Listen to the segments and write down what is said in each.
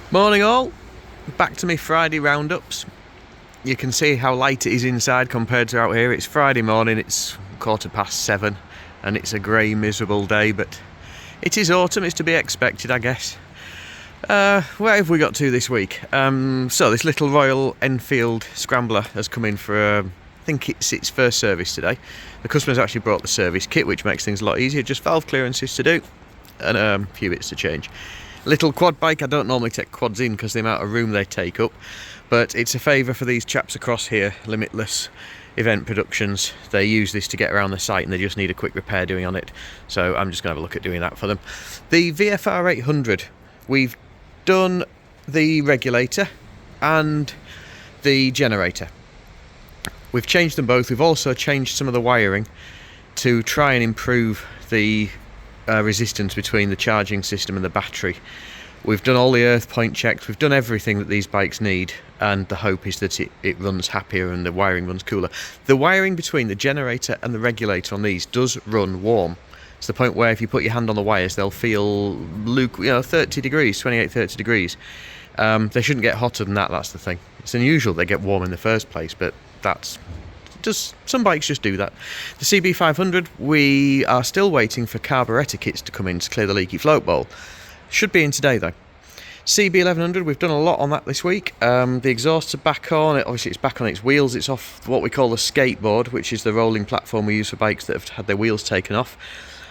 Morning all, back to me Friday roundups. You can see how light it is inside compared to out here. It's Friday morning, it's 7:15 and it's a grey miserable day, but it is autumn, it's to be expected I guess. Where have we got to this week? So this little Royal Enfield Scrambler has come in for, I think it's its first service today. The customer's actually brought the service kit, which makes things a lot easier, just valve clearances to do and a few bits to change. Little quad bike. I don't normally take quads in because the amount of room they take up, but it's a favour for these chaps across here, Limitless Event Productions. They use this to get around the site and they just need a quick repair doing on it, so I'm just going to have a look at doing that for them. The VFR 800, we've done the regulator and the generator. We've changed them both. We've also changed some of the wiring to try and improve the resistance between the charging system and the battery. We've done all the earth point checks, we've done everything that these bikes need, and the hope is that it runs happier and the wiring runs cooler. The wiring between the generator and the regulator on these does run warm. It's the point where if you put your hand on the wires they'll feel 30 degrees, 28-30 degrees. They shouldn't get hotter than that, that's the thing. It's unusual they get warm in the first place, but that's just, some bikes just do that. The CB500, we are still waiting for carburettor kits to come in to clear the leaky float bowl. Should be in today though. CB1100, we've done a lot on that this week. The exhausts are back on. Obviously it's back on its wheels. It's off what we call the skateboard, which is the rolling platform we use for bikes that have had their wheels taken off.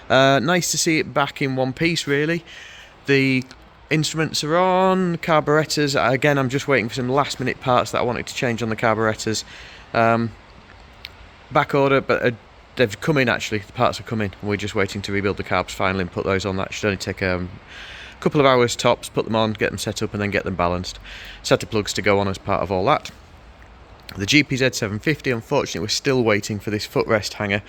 Nice to see it back in one piece really. The instruments are on, carburettors, again I'm just waiting for some last minute parts that I wanted to change on the carburettors. Back order, but they've come in actually, the parts have come in, and we're just waiting to rebuild the carbs finally and put those on. That should only take a couple of hours tops, put them on, get them set up and then get them balanced. Set of plugs to go on as part of all that. The GPZ 750, unfortunately we're still waiting for this footrest hanger.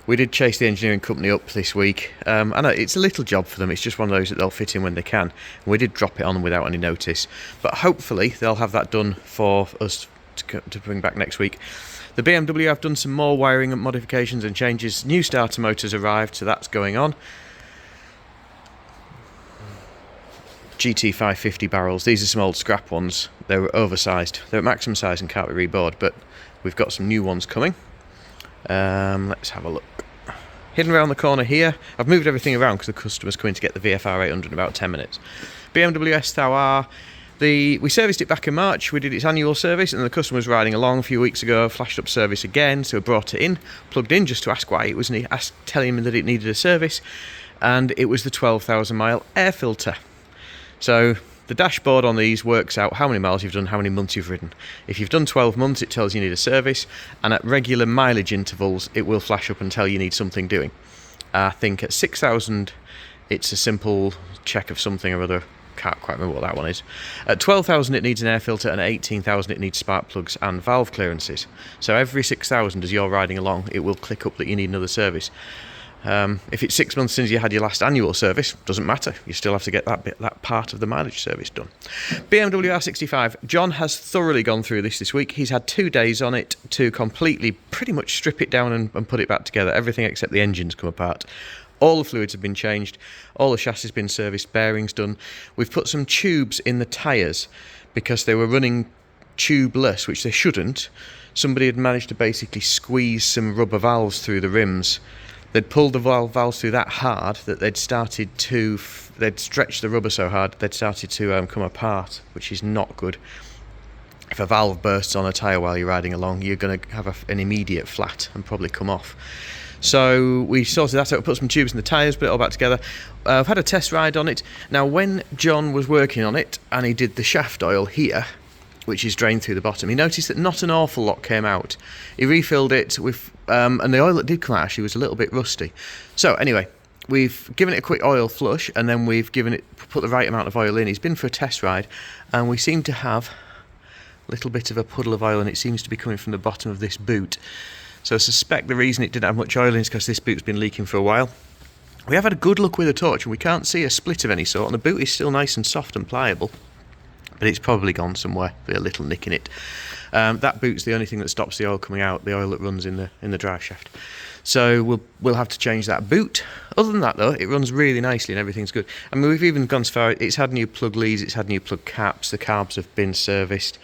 We did chase the engineering company up this week. I know it's a little job for them, it's just one of those that they'll fit in when they can. And we did drop it on them without any notice, but hopefully they'll have that done for us to bring back next week. The BMW, I've done some more wiring and modifications and changes. New starter motors arrived, so that's going on. GT550 barrels, these are some old scrap ones. They were oversized, they're at maximum size and can't be rebored, but we've got some new ones coming. Let's have a look. Hidden around the corner here, I've moved everything around because the customer's coming to get the VFR 800 in about 10 minutes. BMW S1000R, we serviced it back in March. We did its annual service and the customer was riding along a few weeks ago, flashed up service again, so we brought it in, plugged in just to ask why it was, telling him that it needed a service, and it was the 12,000 mile air filter. So the dashboard on these works out how many miles you've done, how many months you've ridden. If you've done 12 months it tells you need a service, and at regular mileage intervals it will flash up and tell you need something doing. I think at 6,000 it's a simple check of something or other. Can't quite remember what that one is. At 12,000 it needs an air filter, and at 18,000 it needs spark plugs and valve clearances. So every 6,000 as you're riding along it will click up that you need another service. If it's 6 months since you had your last annual service, doesn't matter, you still have to get that part of the mileage service done. BMW R65, John has thoroughly gone through this week. He's had 2 days on it to completely pretty much strip it down and put it back together. Everything except the engine's come apart. All the fluids have been changed, all the chassis has been serviced, bearings done. We've put some tubes in the tyres because they were running tubeless, which they shouldn't. Somebody had managed to basically squeeze some rubber valves through the rims. They'd pulled the valves through that hard that they'd stretched the rubber so hard they'd started to come apart, which is not good. If a valve bursts on a tyre while you're riding along, you're going to have an immediate flat and probably come off. So we sorted that out, put some tubes in the tyres, put it all back together. I've had a test ride on it. Now when John was working on it and he did the shaft oil here, which is drained through the bottom, he noticed that not an awful lot came out. He refilled it with, and the oil that did come out actually was a little bit rusty. So anyway, we've given it a quick oil flush and then we've put the right amount of oil in. He's been for a test ride and we seem to have a little bit of a puddle of oil, and it seems to be coming from the bottom of this boot. So I suspect the reason it didn't have much oil in is because this boot's been leaking for a while. We have had a good look with a torch and we can't see a split of any sort, and the boot is still nice and soft and pliable, but it's probably gone somewhere with a little nick in it. That boot's the only thing that stops the oil coming out, the oil that runs in the drive shaft. So we'll have to change that boot. Other than that though, it runs really nicely and everything's good. I mean, we've even gone so far, it's had new plug leads, it's had new plug caps, the carbs have been serviced.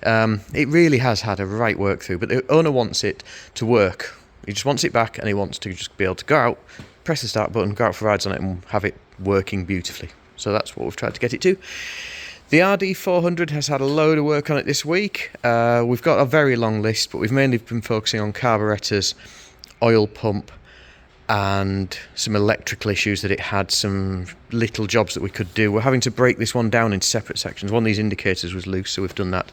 It really has had a right work through, but the owner wants it to work. He just wants it back, and he wants to just be able to go out, press the start button, go out for rides on it, and have it working beautifully. So that's what we've tried to get it to. The RD400 has had a load of work on it this week. We've got a very long list, but we've mainly been focusing on carburetors, oil pump, and some electrical issues that it had, some little jobs that we could do. We're having to break this one down into separate sections. One of these indicators was loose, so we've done that.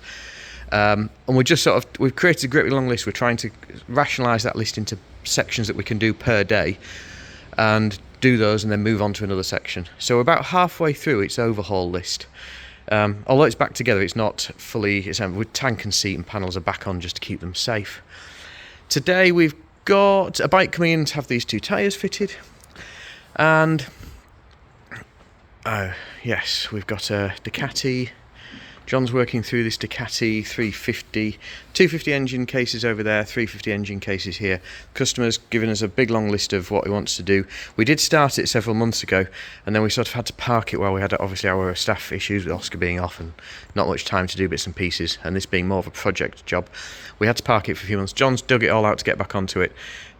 And we're just we've created a great long list. We're trying to rationalise that list into sections that we can do per day and do those and then move on to another section. So we're about halfway through its overhaul list. Although it's back together, it's not fully assembled. With tank and seat and panels are back on just to keep them safe. Today we've got a bike coming in to have these 2 tyres fitted. And yes, we've got a Ducati. John's working through this Ducati 350, 250 engine cases over there, 350 engine cases here. Customer's given us a big long list of what he wants to do. We did start it several months ago, and then we sort of had to park it while we had obviously our staff issues with Oscar being off and not much time to do bits and pieces, and this being more of a project job. We had to park it for a few months. John's dug it all out to get back onto it.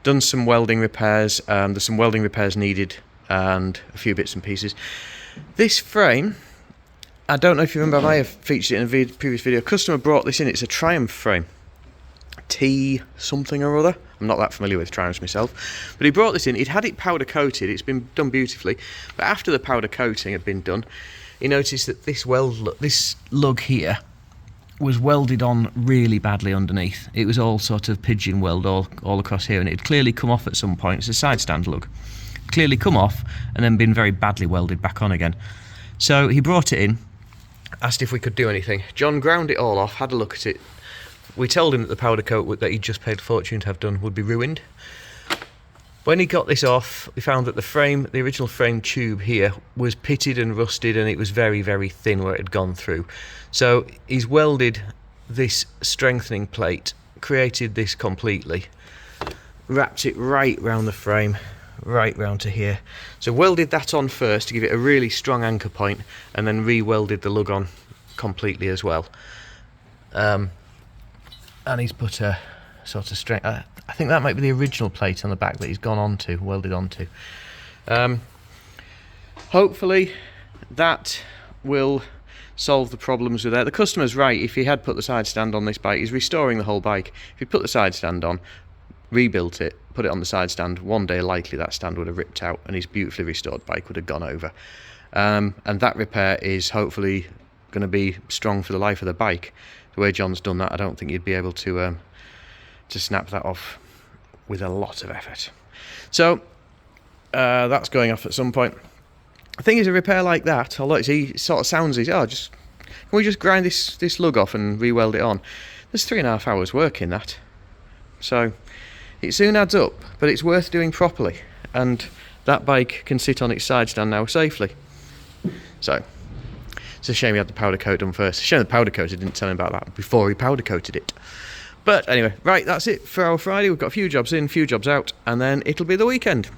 Done some welding repairs. There's some welding repairs needed and a few bits and pieces. This frame, I don't know if you remember, I may have featured it in a previous video. Customer brought this in. It's a Triumph frame. T something or other. I'm not that familiar with Triumphs myself. But he brought this in. He'd had it powder coated. It's been done beautifully. But after the powder coating had been done, he noticed that this lug here was welded on really badly underneath. It was all sort of pigeon weld all across here, and it had clearly come off at some point. It's a side stand lug. Clearly come off and then been very badly welded back on again. So he brought it in, asked if we could do anything. John ground it all off, had a look at it. We told him that the powder coat that he'd just paid a fortune to have done would be ruined. When he got this off, we found that the original frame tube here was pitted and rusted, and it was very, very thin where it had gone through. So he's welded this strengthening plate, created this completely, wrapped it right round the frame, right round to here. So welded that on first to give it a really strong anchor point, and then re-welded the lug on completely as well. And he's put a sort of strength. I think that might be the original plate on the back that he's gone onto, welded onto. Hopefully that will solve the problems with that. The customer's right. If he had put the side stand on this bike, he's restoring the whole bike. If he put the side stand on, rebuilt it, put it on the side stand, one day likely that stand would have ripped out and his beautifully restored bike would have gone over. And that repair is hopefully going to be strong for the life of the bike. The way John's done that, I don't think you'd be able to snap that off with a lot of effort. So that's going off at some point. The thing is, a repair like that, although it sort of sounds easy, can we just grind this lug off and re-weld it on? There's 3.5 hours work in that. So it soon adds up, but it's worth doing properly, and that bike can sit on its side stand now safely. So it's a shame he had the powder coat done first. It's a shame the powder coater didn't tell him about that before he powder coated it. But anyway, right, that's it for our Friday. We've got a few jobs in, a few jobs out, and then it'll be the weekend.